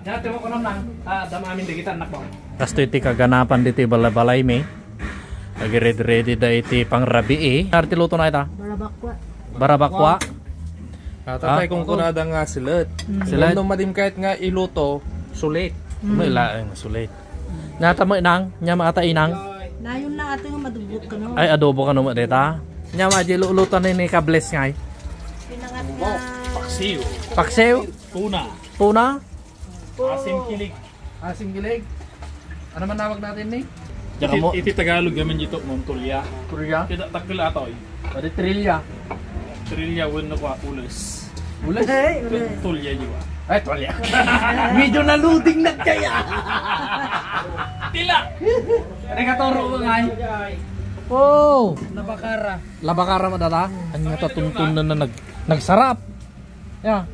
Dati mo ko naman, damamin di kita anak mo. Kasto iti kaganapan diti balay me. Lagi ready da iti pangrabi eh. Arti luto na ita? Barabakwa. Barabakwa. Tatay kung kunada nga silat. Silat? Kung madim kahit nga iluto, sulit. May laeng sulit. Nata mo inang, nya maata inang. Nayon na ato nga madubot ka no. Ay adobo ka no deta. Nya maji luto ni kables ngay. Pinangat nga. Paksiw. Paksew, Tuna. tuna, Asim kilig. asim gilig. Ano man tawag natin ni? Iti, iti Tagalog gamin dito Montulya. Kurya. Kita takil atoy. Pwede trilya. Trilya win na kwa ulis. Ulas. Tulya jiwa. Ay, tolya. Medyo naluding na kaya. Tila. Ano ka toro ko ngay? Oh, Nabakara. labakara madata. Ang nga tatuntun na nagsarap. Ya.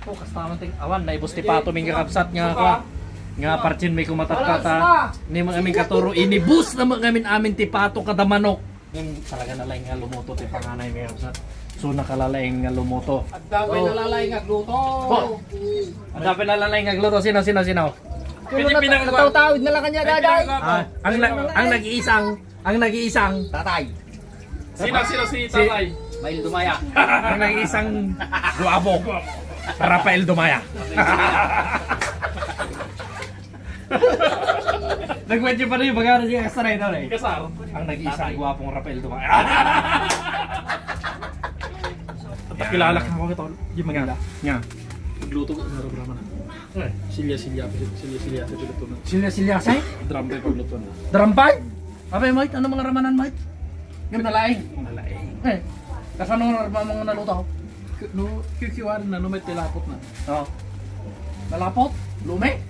Oh, kastaman ting awan naibos ti pato ming kakabsat nga ka. Nga parchin may kumatatkata. Ni mga aming katuro inibus na mga amin ti pato kada manok. Yung talaga nalaing nga lumuto ti panganay may kakabsat. So nakalalaing nga lumuto. At daway nalalay nga gluto. Oh. Ang dapat nalalay nga gluto sino. Tawid na lang kanya daday. Ang nag-iisang Tatay. Sino si Tatay? Mail dumaya. ang nag-iisang guwabo. Rafael Dumaya. Nagwedyo pa rin yung bagara niya extra rin eh. Kasar. Ang nag-iisang guwapong Rafael Dumaya. Kilala ka ako ito. Yung Manila. Nga. Magluto ko sa programa na. Silya sa piluto na. Silya say? Drum pa pagluto na. Darampay? Abay Mike, ano mga ramanan Mike? Yung nalaing. Nalaing. Eh. Kasano mga naluto? No, kikiwan na, no may tilapot na. Oo. Nalapot? Lume?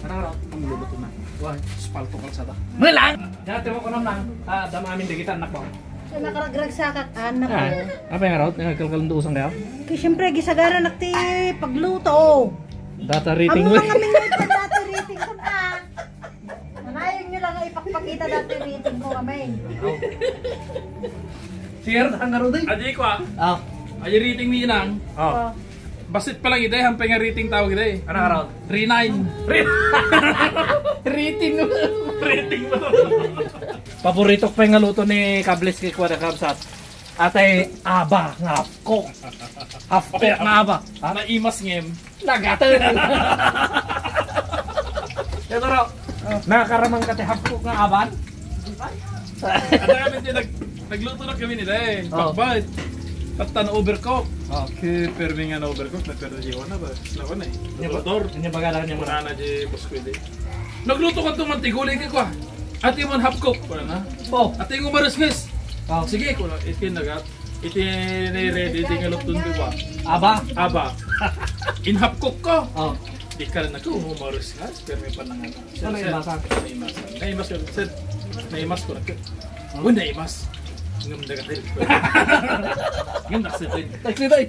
Ano ka ang luluto na. Wah, spalto kalsada. Malang! Dati mo ko naman, damamin di kita anak mo. So nakaragrag sa kak anak ko. Apa yang raut? Nagkalkalandusan kayo? Kaya siyempre gisagara nakti pagluto. Data rating Amo mo. mga minute ka dati rating ko na. Nanayon nyo lang ang ipagpakita dati rating ko kami. Sir, ang raut din. Adi ko ah. Ah. Adi rating mi inang. Oh. Basit pa lang ide, hampay nga rating tawag ide. Ano raut? 3-9. Rating mo. Rating mo. Paborito ko pa yung luto ni Kables kay Kuwada Kabsat. Atay aba nga ko. Half pair nga aba. Naimas ngem. Nagatan. Ito raw. Nakakaramang kate half cook nga aban. At kami din nagluto na kami nila eh. Pagbait. Patan overcook. Okay, permi nga na overcook na pero di na ba? Slawan na eh. Motor. Ini bagala niya Muna na di Bosquede. Nagluto ka itong mantigulay ka kwa. Ati mo half cook. Wala na. Oh. Ati mo marisnis. Sige, kung itin nagat. Itin ready di nga lutun di ba? Aba. In half cook ko. Oh. Di ka na ko maris nga. Pero may panangan. Naimasan. Naimas ko. Sir, naimas ko na. Naimas. Ngam dagat din. Ngam nakasitin. Tayo.